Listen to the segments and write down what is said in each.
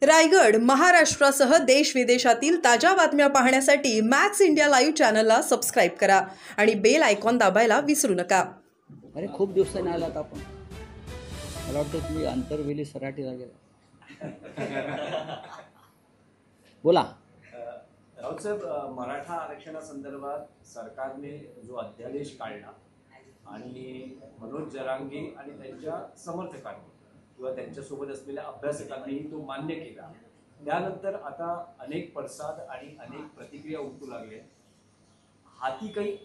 रायगड, महाराष्ट्रासह देश विदेशातील ताज्या बातम्या पाहण्यासाठी मॅक्स इंडिया लाईव्ह चॅनलला सबस्क्राईब करा आणि बेल आयकॉन दाबायला विसरू नका। अरे खूप दिवसांनी आलात आपण, मला वाटतं तुम्ही आंतरवेली सराटीला गेला। बोला राऊत साहेब, मराठा आरक्षणासंदर्भात सरकारने जो अध्यादेश काढला आणि मनोज जरांगे आणि त्यांच्या समर्थकांनी किंवा त्यांच्यासोबत असलेल्या अभ्यासकांनीही तो मान्य केला, त्यानंतर आता अनेक पडसाद आणि अनेक प्रतिक्रिया उमटू लागल्या। हाती काही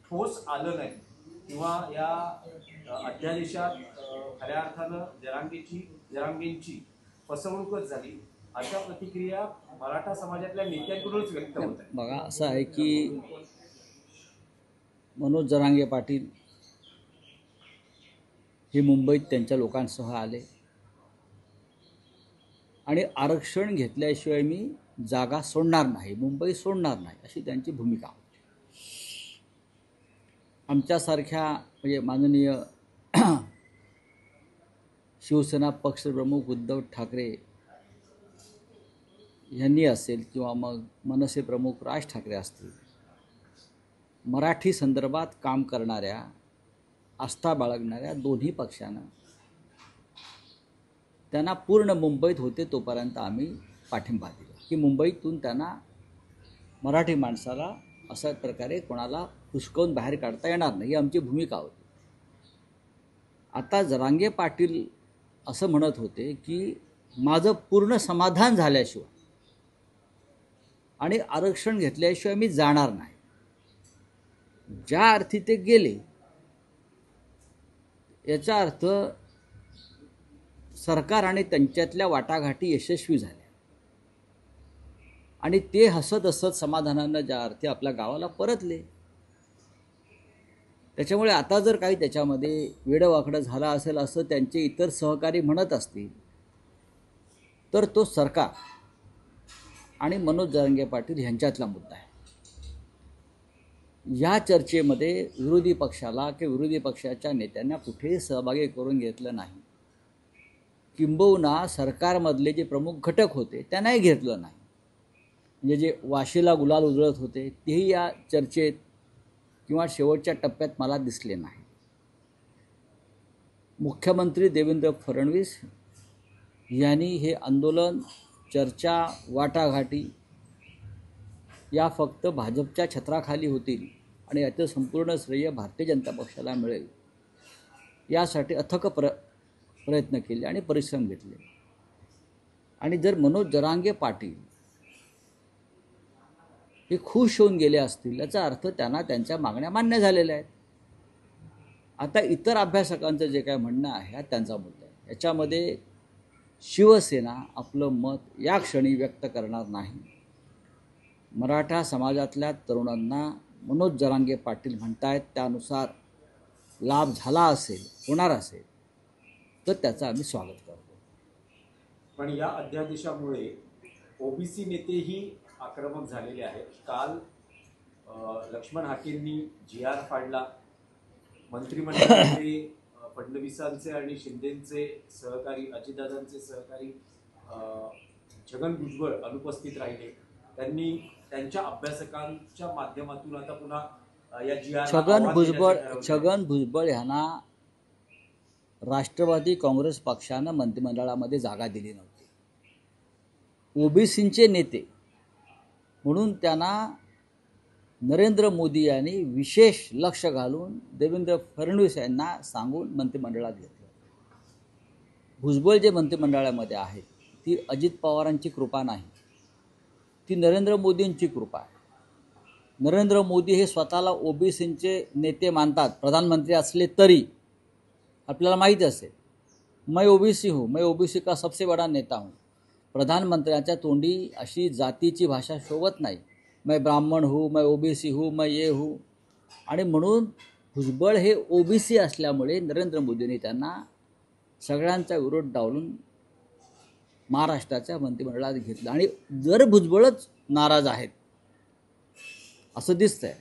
ठोस आलं नाही किंवा या अध्यादेशात खऱ्या अर्थानं जरांगेंची फसवणूकच झाली, अशा प्रतिक्रिया मराठा समाजातल्या नेत्यांकडूनच व्यक्त होत आहे। बघा, असं आहे की मनोज जरांगे पाटील हे मुंबईत त्यांच्या लोकांसह आले आणि आरक्षण घेतल्याशिवाय मी जागा सोडणार नाही, मुंबई सोडणार नाही, अशी त्यांची भूमिका होती। आमच्यासारख्या म्हणजे माननीय शिवसेना पक्षप्रमुख उद्धव ठाकरे यांनी असेल किंवा मग मनसे प्रमुख राज ठाकरे असतील, मराठी संदर्भात काम करणाऱ्या, आस्था बाळगणाऱ्या दोन्ही पक्षांना त्यांना पूर्ण मुंबईत होते तोपर्यंत आम्ही पाठिंबा दिला की मुंबईतून त्यांना मराठी माणसाला अशा प्रकारे कोणाला हुसकावून बाहेर काढता येणार नाही, ही आमची भूमिका होती। आता जरांगे पाटील असं म्हणत होते की माझं पूर्ण समाधान झाल्याशिवाय आणि आरक्षण घेतल्याशिवाय मी जाणार नाही। ज्या अर्थी ते गेले याचा अर्थ सरकार आणि त्यांच्यातल्या वाटाघाटी यशस्वी झाल्या आणि ते हसत हसत समाधानानं ज्या अर्थी आपल्या गावाला परतले। त्याच्यामुळे आता जर काही त्याच्यामध्ये वेडवाकडं झालं असेल असं त्यांचे इतर सहकारी म्हणत असतील तर तो सरकार आणि मनोज जरांगे पाटील यांच्यातला मुद्दा आहे। या चर्चेमध्ये विरोधी पक्षाला किंवा विरोधी पक्षाच्या नेत्यांना कुठेही सहभागी करून घेतलं नाही, किंबहुना सरकारमधले जे प्रमुख घटक होते त्यांनाही घेतलं नाही। म्हणजे जे वाशीला गुलाल उधळत होते तेही या चर्चेत किंवा शेवटच्या टप्प्यात मला दिसले नाही। मुख्यमंत्री देवेंद्र फडणवीस यांनी हे आंदोलन, चर्चा, वाटाघाटी या फक्त भाजपच्या छत्राखाली होतील आणि याचं संपूर्ण श्रेय भारतीय जनता पक्षाला मिळेल यासाठी अथक प्रयत्न केले आणि परिश्रम घेतले। आणि जर मनोज जरांगे पाटील हे खुश होऊन गेले असतील याचा अर्थ त्यांना त्यांच्या मागण्या मान्य झालेल्या आहेत। आता इतर अभ्यासकांचं जे काय म्हणणं आहे हा त्यांचा मुद्दा आहे। याच्यामध्ये शिवसेना आपलं मत या क्षणी व्यक्त करणार नाही। मराठा समाजातल्या तरुणांना मनोज जरांगे पाटील म्हणतायत त्यानुसार लाभ झाला असेल, होणार असेल तर त्याचं आम्ही स्वागत करतो। पण या अध्यादेशामुळे ओबीसी नेतेही आक्रमक झालेले आहेत। काल लक्ष्मण हाकेंनी GR फाडला, मंत्रिमंडळामध्ये फडणवीसांचे आणि शिंदेंचे सहकारी, अजितदादांचे सहकारी छगन भुजबळ अनुपस्थित राहिले। त्यांनी त्यांच्या अभ्यासकांच्या माध्यमातून आता पुन्हा या GR छगन भुजबळ यांना राष्ट्रवादी काँग्रेस पक्षानं मंत्रिमंडळामध्ये जागा दिली नव्हती। ओबीसींचे नेते म्हणून त्यांना नरेंद्र मोदी यांनी विशेष लक्ष घालून देवेंद्र फडणवीस यांना सांगून मंत्रिमंडळात घेतलं। भुजबळ जे मंत्रिमंडळामध्ये आहेत ती अजित पवारांची कृपा नाही, ती नरेंद्र मोदींची कृपा आहे। नरेंद्र मोदी हे स्वतःला ओबीसींचे नेते मानतात, प्रधानमंत्री असले तरी। आपल्याला माहीत असेल, मैं ओबीसी हूँ, मैं ओबीसी का सबसे बड़ा नेता हूँ। प्रधानमंत्र्यांच्या तोंडी अशी जातीची भाषा शोभत नाही, मैं ब्राह्मण हूँ, मैं ओबीसी हूँ, मैं ये हूँ। आणि म्हणून भुजबळ हे ओबीसी असल्यामुळे नरेंद्र मोदींनी त्यांना सगळ्यांचा विरोध डावलून महाराष्ट्राच्या मंत्रिमंडळात घेतलं। आणि जर भुजबळच नाराज आहेत असं दिसतंय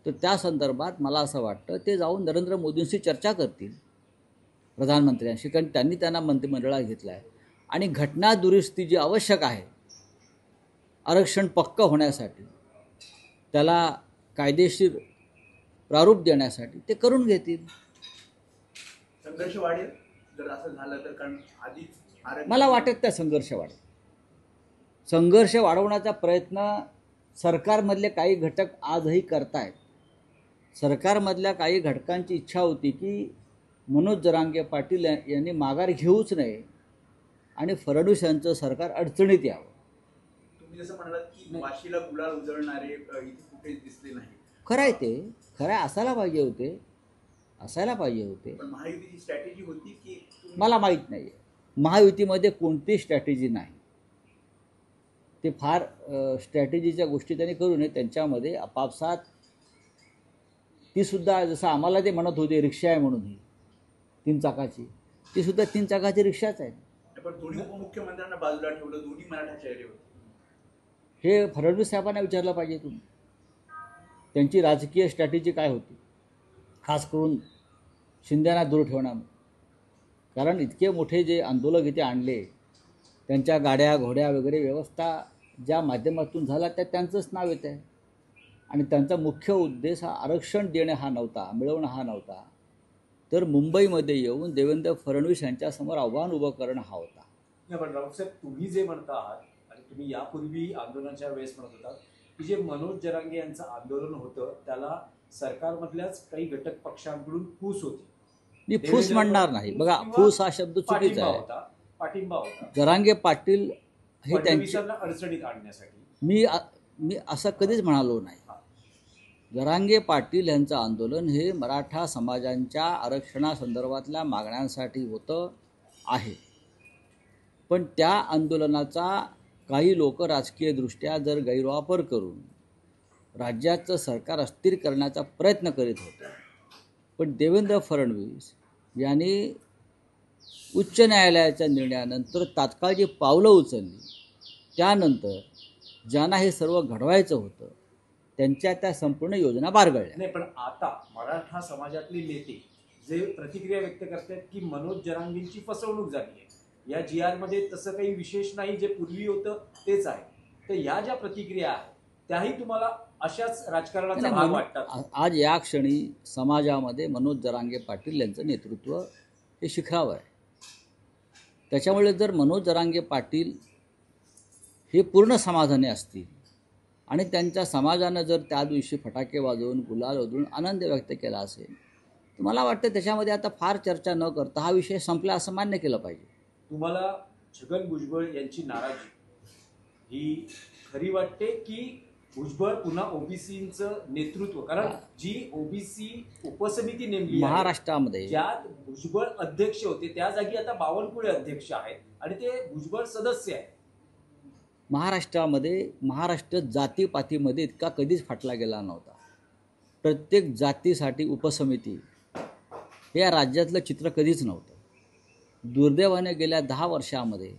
तर त्या संदर्भात मला असं वाटतं ते जाऊन नरेंद्र मोदींशी चर्चा करतील, प्रधानमंत्र्यांशी, कारण त्यांनी त्यांना मंत्रिमंडळात घेतलं आहे। आणि घटना दुरुस्ती जी आवश्यक आहे आरक्षण पक्क होण्यासाठी, त्याला कायदेशीर प्रारूप देण्यासाठी ते करून घेतील. संघर्ष वाढेल जर असं झालं तर, कारण आधीच मला वाटत त्या संघर्ष वाढवण्याचा प्रयत्न सरकारमधले काही घटक आजही करतायत. सरकारमधल्या काही घटकांची इच्छा होती की मनोज जरांगे पाटील यांनी माघार घेऊच नये आणि फडणवीस यांचं सरकार अडचणीत यावं. तुम्ही जसं म्हणालात की वाशीला गुलाल उजळणारे इथे कुठेच दिसले नाही. खरं आहे ते, खरं असायला पाहिजे होते. पण महायुतीची स्ट्रॅटेजी होती की मला माहीत नाही आहे. महायुतीमध्ये कोणती स्ट्रॅटेजी नाही. ते फार स्ट्रॅटेजीच्या गोष्टी त्यांनी करू नये. त्यांच्यामध्ये आपापसात तीसुद्धा, जसं आम्हाला ते म्हणत होते रिक्षा आहे म्हणून, ही 3 चाकाची, तीसुद्धा 3 चाकाची रिक्षाच आहे. पण दोन्ही उपमुख्यमंत्र्यांना बाजूला ठेवलं, दोन्ही मराठा चेहरे होते. हे फडणवीस साहेबांना विचारलं पाहिजे तुम्ही, त्यांची राजकीय स्ट्रॅटेजी काय होती, खास करून शिंदेना दूर ठेवणं. कारण इतके मोठे जे आंदोलक इथे आणले, त्यांच्या गाड्या घोड्या वगैरे व्यवस्था ज्या माध्यमातून झाला त्यात त्यांचंच नाव येतं आहे. आणि त्यांचा मुख्य उद्देश हा आरक्षण देणे हा नव्हता, मिळवणं हा नव्हता, तर मुंबईमध्ये येऊन देवेंद्र फडणवीस यांच्यासमोर आव्हान उभं करणं हा होता. नाही, पण राऊत साहेब, तुम्ही जे म्हणता आहात आणि तुम्ही यापूर्वी आंदोलनाच्या वेळेस म्हणत होता की जे मनोज जरांगे यांचं आंदोलन होतं त्याला सरकारमधल्याच काही घटक पक्षांकडून फूस होती. मी फूस म्हणणार नाही. बघा, फूस हा शब्द चुकीचा आहे. पाठिंबा होता जरांगे पाटील हे फडणवीसांना अडचणीत आणण्यासाठी. मी असं कधीच म्हणालो नाही. जरांगे पाटील यांचं आंदोलन हे मराठा समाजांच्या आरक्षणासंदर्भातल्या मागण्यांसाठी होतं आहे. पण त्या आंदोलनाचा काही लोक राजकीयदृष्ट्या जर गैरवापर करून राज्याचं सरकार अस्थिर करण्याचा प्रयत्न करीत होते. पण देवेंद्र फडणवीस यांनी उच्च न्यायालयाच्या निर्णयानंतर तात्काळ जी पावलं उचलली, त्यानंतर ज्यांना हे सर्व घडवायचं होतं त्यांच्या त्या संपूर्ण योजना बारगळल्या. नाही, पण आता मराठा समाजातले नेते जे प्रतिक्रिया व्यक्त करतात की मनोज जरांगेंची फसवणूक झाली आहे, या GR मध्ये तसं काही विशेष नाही, जे पूर्वी होतं तेच आहे. तर या ज्या प्रतिक्रिया आहेत त्याही तुम्हाला अशाच राजकारणाचा भाग वाटतात? आज या क्षणी समाजामध्ये मनोज जरांगे पाटील यांचं नेतृत्व हे शिखरावर आहे. त्याच्यामुळे जर मनोज जरांगे पाटील हे पूर्ण समाधानी असतील आणि त्यांच्या समाजानं जर त्या दिवशी फटाके वाजवून गुलाल उधळून आनंद व्यक्त केला असेल, तर मला वाटतं त्याच्यामध्ये आता फार चर्चा न करता हा विषय संपला असं मान्य केलं पाहिजे. तुम्हाला छगन भुजबळ यांची नाराजी ही खरी वाटते की भुजबळ पुन्हा ओबीसीचं नेतृत्व, कारण जी ओबीसी उपसमिती नेमली महाराष्ट्रामध्ये, ज्यात भुजबळ अध्यक्ष होते, त्या जागी आता बावनकुळे अध्यक्ष आहेत आणि ते भुजबळ सदस्य आहेत. महाराष्ट्रामध्ये महाराष्ट्र जातीपातीमध्ये इतका कधीच फाटला गेला नव्हता. प्रत्येक जातीसाठी उपसमिती हे या राज्यातलं चित्र कधीच नव्हतं. दुर्दैवाने गेल्या 10 वर्षामध्ये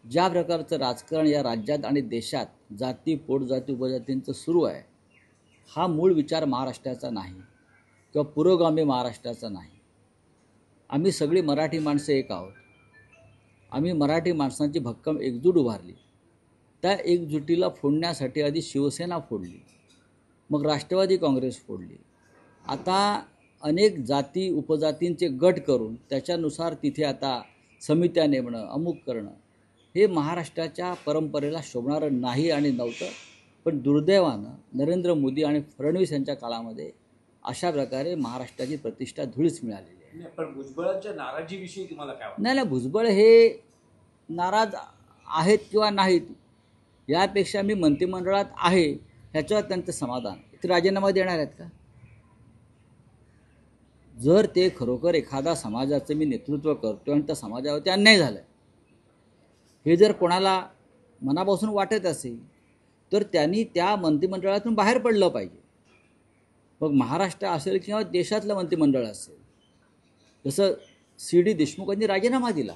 ज्या प्रकारचं राजकारण या राज्यात आणि देशात जाती पोटजाती उपजातींचं सुरू आहे, हा मूळ विचार महाराष्ट्राचा नाही किंवा पुरोगामी महाराष्ट्राचा नाही. आम्ही सगळी मराठी माणसं एक आहोत. आम्ही मराठी माणसांची भक्कम एकजूट उभारली. त्या एकजुटीला फोडण्यासाठी आधी शिवसेना फोडली, मग राष्ट्रवादी काँग्रेस फोडली. आता अनेक जाती उपजातींचे गट करून त्याच्यानुसार तिथे आता समित्या नेमणं, अमुक करणं, हे महाराष्ट्राच्या परंपरेला शोभणारं नाही आणि नव्हतं. पण दुर्दैवानं नरेंद्र मोदी आणि फडणवीस यांच्या काळामध्ये अशा प्रकारे महाराष्ट्राची प्रतिष्ठा धुळीस मिळालेली आहे. पण भुजबळांच्या नाराजीविषयी तुम्हाला काय वाटतं? नाही, भुजबळ हे नाराज आहेत किंवा नाहीत यापेक्षा मी मंत्रिमंडळात आहे ह्याच्यावर त्यांचं समाधान. ते राजीनामा देणार आहेत का? जर ते खरोखर एखादा समाजाचं मी नेतृत्व करतो आणि त्या समाजावरती अन्याय झाला हे जर कोणाला मनापासून वाटत असेल तर त्यांनी त्या मंत्रिमंडळातून बाहेर पडलं पाहिजे. मग महाराष्ट्र असेल किंवा देशातलं मंत्रिमंडळ असेल. जसं CD देशमुखांनी राजीनामा दिला,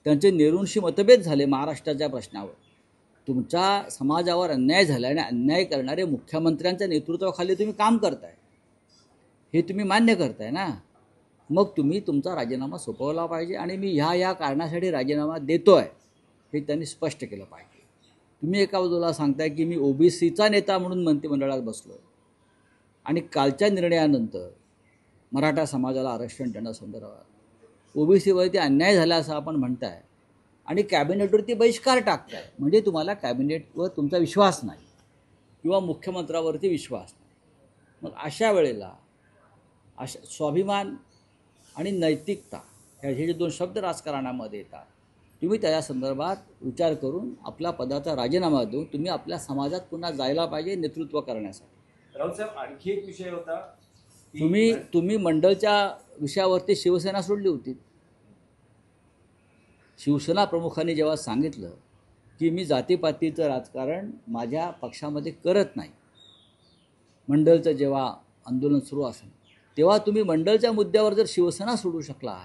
त्यांचे निरुंशी मतभेद झाले महाराष्ट्राच्या प्रश्नावर. तुमच्या समाजावर अन्याय झाला आणि अन्याय करणारे मुख्यमंत्र्यांच्या नेतृत्वाखाली तुम्ही काम करताय, हे तुम्ही मान्य करताय ना. मग तुम्ही तुमचा राजीनामा सोपवला पाहिजे आणि मी ह्या कारणासाठी राजीनामा देतो आहे हे त्यांनी स्पष्ट केलं पाहिजे. तुम्ही एका बाजूला सांगताय की मी ओबीसीचा नेता म्हणून मंत्रिमंडळात बसलो आहे आणि कालच्या निर्णयानंतर मराठा समाजाला आरक्षण देण्यासंदर्भात ओबीसीवरती अन्याय झाला असं आपण म्हणताय आणि कॅबिनेटवरती बहिष्कार टाकताय. म्हणजे तुम्हाला कॅबिनेटवर तुमचा विश्वास नाही किंवा मुख्यमंत्र्यावरती विश्वास नाही. मग अशा वेळेला स्वाभिमान आणि नैतिकता हे जे दोन शब्द राजकारणामध्ये येतात, तुम्ही त्या संदर्भात विचार करून आपल्या पदाचा राजीनामा देऊन तुम्ही आपल्या समाजात पुन्हा जायला पाहिजे नेतृत्व करण्यासाठी. राऊत साहेब, आणखी एक विषय होता तुम्ही मंडळच्या विषयावरती शिवसेना सोडली होती. शिवसेना प्रमुखांनी जेव्हा सांगितलं की मी जातीपातीचं राजकारण माझ्या पक्षामध्ये करत नाही, मंडळचं जेव्हा आंदोलन सुरू असेल तेव्हा तुम्ही मंडळच्या मुद्द्यावर जर शिवसेना सोडू शकला,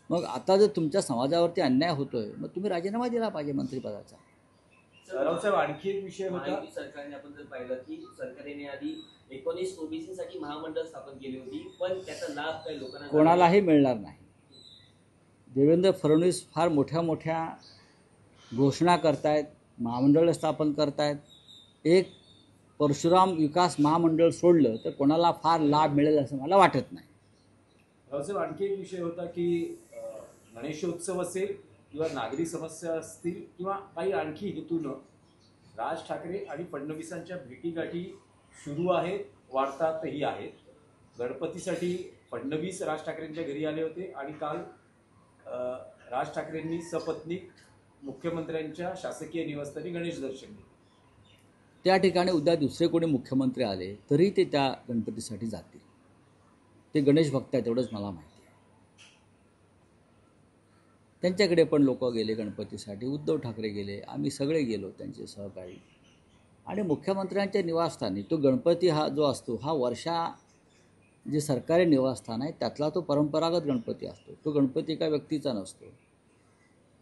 मग आता जर तुमच्या समाजावरती अन्याय होतोय मग तुम्ही राजीनामा दिला पाहिजे मंत्रिपदाचा. राऊत साहेब, आणखी एक विषय होता महायुती सरकारने आपण जर पाहिलं की सरकारने आधी 19 ओबीसीसाठी महामंडळ स्थापन केली होती, पण त्याचा लाभ काही लोकांना कोणालाही मिळणार नाही. देवेंद्र फडणवीस फार मोठ्या मोठ्या घोषणा करतायत, महामंडळ स्थापन करतायत. एक परशुराम विकास महामंडळ सोडलं तर कोणाला फार लाभ मिळेल असं मला वाटत नाही. रावसाहेब, आणखी एक विषय होता की गणेशोत्सव असेल किंवा नागरी समस्या असतील किंवा काही आणखी हेतूनं राज ठाकरे आणि फडणवीसांच्या भेटीगाठी सुरू आहेत, वाढतातही आहेत. गणपतीसाठी फडणवीस राज ठाकरेंच्या घरी आले होते आणि काल राज ठाकरेंनी सपत्नीक मुख्यमंत्र्यांच्या शासकीय निवासस्थानी गणेश दर्शन घेतले. त्या ठिकाणी उद्या दुसरे कोणी मुख्यमंत्री आले तरी ते त्या गणपतीसाठी जातील. ते गणेश भक्त आहेत एवढंच मला माहिती आहे. त्यांच्याकडे पण लोक गेले गणपतीसाठी, उद्धव ठाकरे गेले, आम्ही सगळे गेलो त्यांचे सहकारी. आणि मुख्यमंत्र्यांच्या निवासस्थानी तो गणपती हा जो असतो हा वर्षा जे सरकारी निवासस्थान आहे त्यातला तो परंपरागत गणपती असतो. तो गणपती एका व्यक्तीचा नसतो.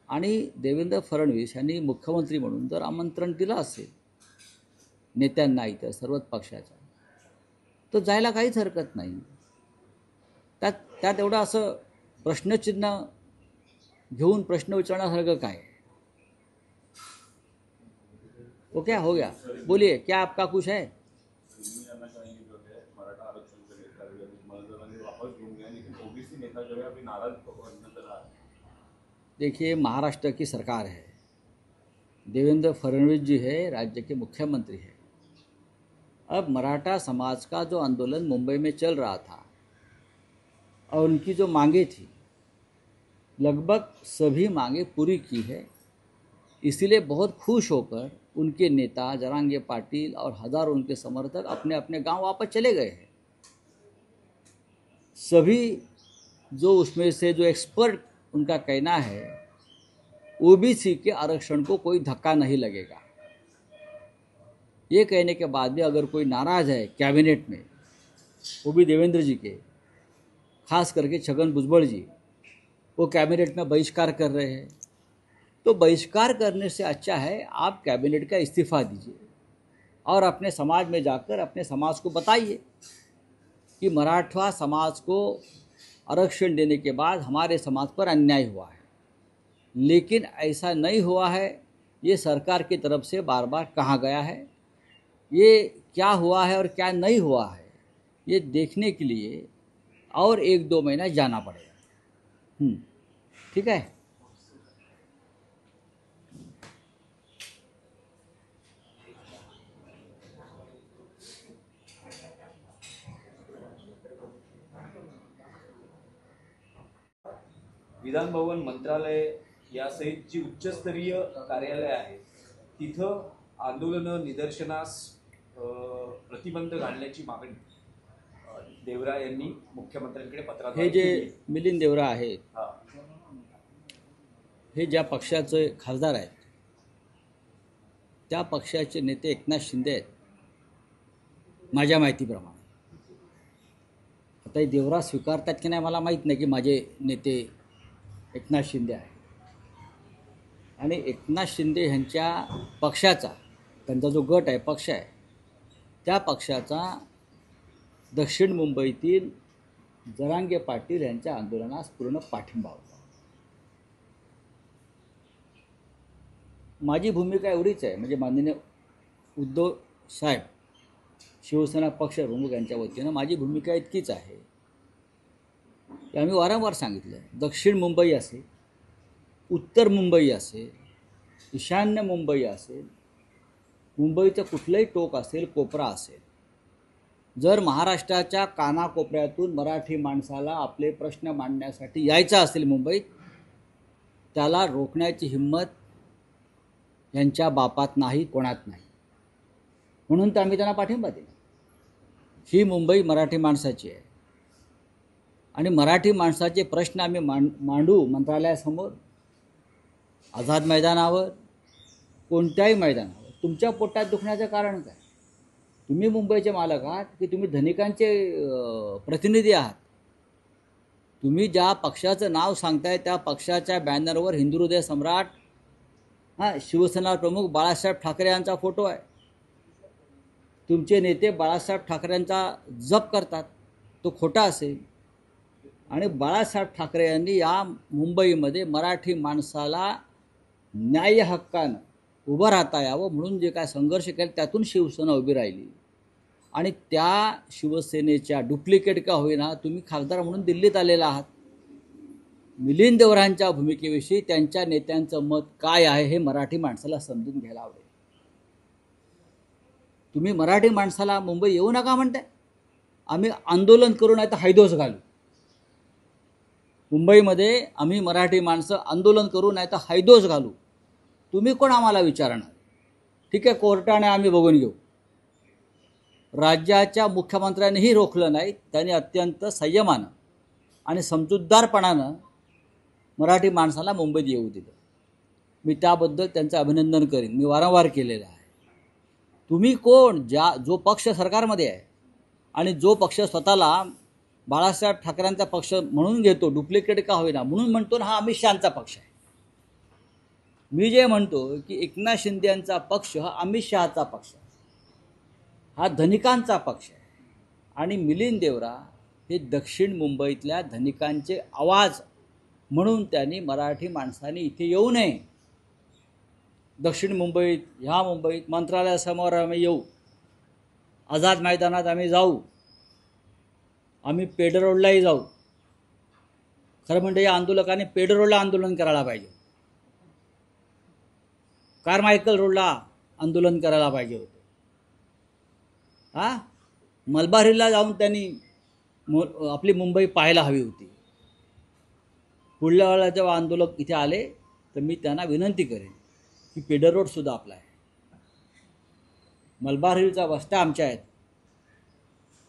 आणि देवेंद्र फडणवीस यांनी मुख्यमंत्री म्हणून जर आमंत्रण दिलं असेल नेत्यांना इतर सर्वच पक्षाच्या, तर जायला काहीच हरकत नाही. त्यात एवढं असं प्रश्नचिन्ह घेऊन प्रश्न विचारण्यासारखं काय. वो क्या हो गया, बोलिए क्या आपका कुछ है. देखिए, महाराष्ट्र की सरकार है, देवेंद्र फडणवीस जी है राज्य के मुख्यमंत्री है. अब मराठा समाज का जो आंदोलन मुंबई में चल रहा था और उनकी जो मांगे थी, लगभग सभी मांगे पूरी की है. इसीलिए बहुत खुश होकर उनके नेता जरांगे पाटिल और हज़ारों उनके समर्थक अपने अपने गांव वापस चले गए हैं. सभी जो उसमें से जो एक्सपर्ट उनका कहना है ओबीसी के आरक्षण को कोई धक्का नहीं लगेगा. ये कहने के बाद भी अगर कोई नाराज़ है कैबिनेट में, वो भी देवेंद्र जी के, खास करके छगन भुजबल जी, वो कैबिनेट में बहिष्कार कर रहे हैं, तो बहिष्कार करने से अच्छा है आप कैबिनेट का इस्तीफ़ा दीजिए और अपने समाज में जाकर अपने समाज को बताइए कि मराठा समाज को आरक्षण देने के बाद हमारे समाज पर अन्याय हुआ है. लेकिन ऐसा नहीं हुआ है. ये सरकार की तरफ से बार बार कहा गया है. ये क्या हुआ है और क्या नहीं हुआ है ये देखने के लिए और 1-2 महीना जाना पड़ेगा. ठीक है. विधान भवन, मंत्रालय यासहित जी उच्चस्तरीय कार्यालय आहे तिथं आंदोलनं, निदर्शनास प्रतिबंध घालण्याची मागणी देवरा यांनी मुख्यमंत्र्यांकडे पत्रात हे जे मिलिंद देवरा आहेत, हा, हे ज्या पक्षाचे खासदार आहेत त्या पक्षाचे नेते एकनाथ शिंदे आहेत माझ्या माहितीप्रमाणे. आता हे देवरा स्वीकारतात की नाही मला माहीत नाही की माझे नेते एकनाथ शिंदे आहे. आणि एकनाथ शिंदे ह्यांच्या पक्षाचा, त्यांचा जो गट आहे, पक्ष आहे, त्या पक्षाचा दक्षिण मुंबईतील जरांगे पाटील यांच्या आंदोलनास पूर्ण पाठिंबा होता. माझी भूमिका एवढीच आहे, म्हणजे माननीय उद्धव साहेब शिवसेना पक्ष प्रमुख यांच्या वतीनं माझी भूमिका इतकीच आहे की आम्ही वारंवार सांगितलं आहे, दक्षिण मुंबई असेल, उत्तर मुंबई असेल, ईशान्य मुंबई असेल, मुंबईचं कुठलंही टोक असेल, कोपरा असेल, जर महाराष्ट्राच्या कानाकोपऱ्यातून मराठी माणसाला आपले प्रश्न मांडण्यासाठी यायचं असेल मुंबईत, त्याला रोखण्याची हिंमत यांच्या बापात नाही, कोणात नाही. म्हणून तर आम्ही त्यांना पाठिंबा दिला. ही मुंबई मराठी माणसाची आहे आणि मराठी माणसाचे प्रश्न आम्ही मांडू मंत्रालयासमोर, आझाद मैदानावर, कोणत्याही मैदानावर. तुमच्या पोटात दुखण्याचं कारण काय? तुम्ही मुंबईचे मालक आहात की तुम्ही धनिकांचे प्रतिनिधी आहात? तुम्ही ज्या पक्षाचं नाव सांगताय त्या पक्षाच्या बॅनरवर हिंदू हृदय सम्राट शिवसेना प्रमुख बाळासाहेब ठाकरे यांचा फोटो आहे. तुमचे नेते बाळासाहेब ठाकरेंचा जप करतात, तो खोटा असेल. आणि बाळासाहेब ठाकरे यांनी या मुंबईमध्ये मराठी माणसाला न्याय हक्कानं उभं राहता यावं म्हणून जे काय संघर्ष केला त्यातून शिवसेना उभी राहिली. आणि त्या शिवसेनेच्या डुप्लिकेट का होईना तुम्ही खासदार म्हणून दिल्लीत आलेला आहात. मिलिंद देवरांच्या भूमिकेविषयी त्यांच्या नेत्यांचं मत काय आहे हे मराठी माणसाला समजून घ्यायला आवडेल. तुम्ही मराठी माणसाला मुंबई येऊ नका म्हणताय, आम्ही आंदोलन करू नाही तर हैदोस घालू. मुंबईमध्ये आम्ही मराठी माणसं आंदोलन करू नाही तर हैदोस घालू. तुम्ही कोण आम्हाला विचारणार? ठीक आहे, कोर्टाने आम्ही बघून घेऊ. राज्याच्या मुख्यमंत्र्यांनीही रोखलं नाही, त्यांनी अत्यंत संयमानं आणि समजूतदारपणानं मराठी माणसाला मुंबईत येऊ दिलं. मी त्याबद्दल त्यांचं अभिनंदन करीन, मी वारंवार केलेलं आहे. तुम्ही कोण? जो पक्ष सरकारमध्ये आहे आणि जो पक्ष स्वतःला बाळासाहेब ठाकरेंचा पक्ष म्हणून घेतो, डुप्लिकेट का होईना म्हणून म्हणतो ना, हा अमित शहांचा पक्ष आहे. मी जे म्हणतो की एकनाथ शिंदे यांचा पक्ष हा अमित शहाचा पक्ष आहे, हा धनिकांचा पक्ष आहे. आणि मिलिंद देवरा हे दक्षिण मुंबईतल्या धनिकांचे आवाज म्हणून त्यांनी मराठी माणसांनी इथे येऊ नये. दक्षिण मुंबईत, ह्या मुंबईत मंत्रालयासमोर आम्ही येऊ, आझाद मैदानात आम्ही जाऊ, आम्ही पेड रोडलाही जाऊ. खरं म्हणजे या आंदोलकांनी पेड रोडला आंदोलन करायला पाहिजे, कारमायकल रोडला आंदोलन करायला पाहिजे होतं. मलबार हिलला जाऊन त्यांनी आपली मुंबई पाहायला हवी होती. पुढल्या वेळेला जेव्हा आंदोलक इथे आले तर मी त्यांना विनंती करेन की पेडर रोडसुद्धा आपला आहे, मलबार हिलचा वस्त्या आमच्या आहेत,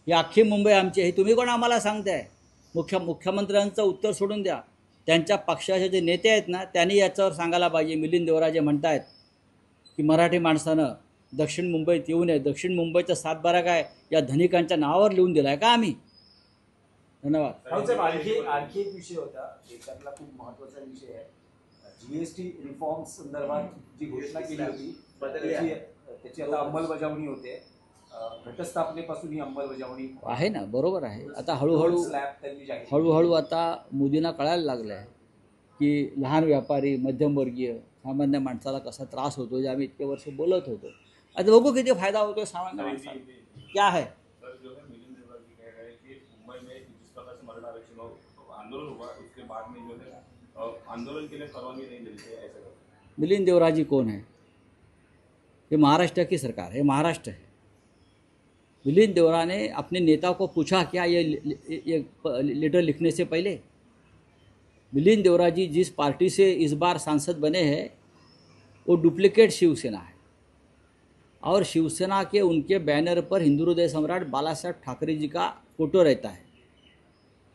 ही अख्खी मुंबई आमची आहे. तुम्ही कोण आम्हाला सांगताय? मुख्यमंत्र्यांचं उत्तर सोडून द्या. त्यांच्या पक्षाचे जे नेते आहेत ना, त्यांनी याच्यावर सांगायला पाहिजे. मिलिंद देवरा जे म्हणतायत की मराठी माणसानं दक्षिण मुंबईत येऊ नये, दक्षिण मुंबईचा सातबारा काय या धनिकांच्या नावावर लिहून दिला आहे का आम्ही? धन्यवाद. साहेब, आणखी एक विषय होता, त्यातला खूप महत्त्वाचा विषय आहे. जीएसटी रिफॉर्म संदर्भात जी घोषणा केली होती त्याची आता अंमलबजावणी होते. घटस्थापनेपासून ही अंमलबजावणी आहे ना, बरोबर आहे. आता हळूहळू आता मोदींना कळायला लागलं आहे की लहान व्यापारी, मध्यमवर्गीय, सामान्य माणसाला कसा त्रास होतो, जे आम्ही इतके वर्ष बोलत होतो. आता बघू किती फायदा होतो सामान्य माणसाला. क्या है आंदोलन हुआ, उसके बाद में जो है आंदोलन के लिए परवानगी नहीं मिलती है, ऐसा मिलिंद देवरा जी कौन है? ये महाराष्ट्र की सरकार है, महाराष्ट्र है. मिलिंद देवरा ने अपने नेता को पूछा क्या ये लेटर लिखने से पहले? मिलिंद देवरा जी जिस पार्टी से इस बार सांसद बने हैं वो डुप्लीकेट शिवसेना है और शिवसेना के उनके बैनर पर हिंदू हृदय सम्राट बालासाहेब ठाकरे जी का फोटो रहता है.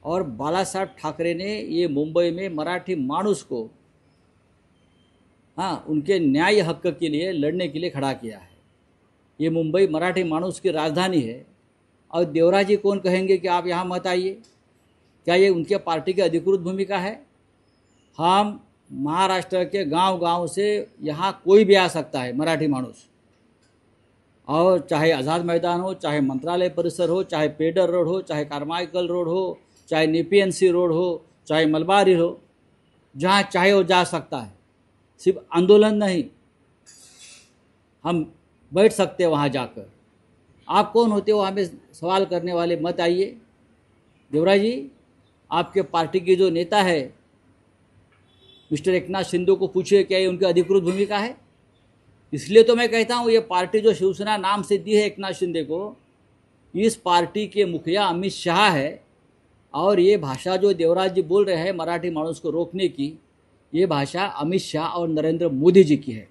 और बालासाहेब ठाकरे ने ये मुंबई में मराठी मानुस को उनके न्याय हक के लिए लड़ने के लिए खड़ा किया है. ये मुंबई मराठी मानुस की राजधानी है और देवरा जी कौन कहेंगे कि आप यहाँ मत आइए? क्या ये उनके पार्टी की अधिकृत भूमिका है? हम महाराष्ट्र के गांव-गांव से यहाँ कोई भी आ सकता है मराठी मानुस, और चाहे आज़ाद मैदान हो, चाहे मंत्रालय परिसर हो, चाहे पेडर रोड हो, चाहे कारमाइकल रोड हो, चाहे नेपीएनसी रोड हो, चाहे मलबार हिल हो, जहाँ चाहे वो जा सकता है। सिर्फ आंदोलन नहीं, हम बैठ सकते हैं वहाँ जाकर। आप कौन होते हो हमें सवाल करने वाले? मत आइए। देवराज जी, आपके पार्टी के जो नेता है मिस्टर एकनाथ शिंदे को पूछिए क्या ये उनकी अधिकृत भूमिका है। इसलिए तो मैं कहता हूँ ये पार्टी जो शिवसेना नाम से दी है एकनाथ शिंदे को, इस पार्टी के मुखिया अमित शाह है। और ये भाषा जो देवराज जी बोल रहे हैं मराठी माणूस को रोकने की, ये भाषा अमित शाह और नरेंद्र मोदी जी की है।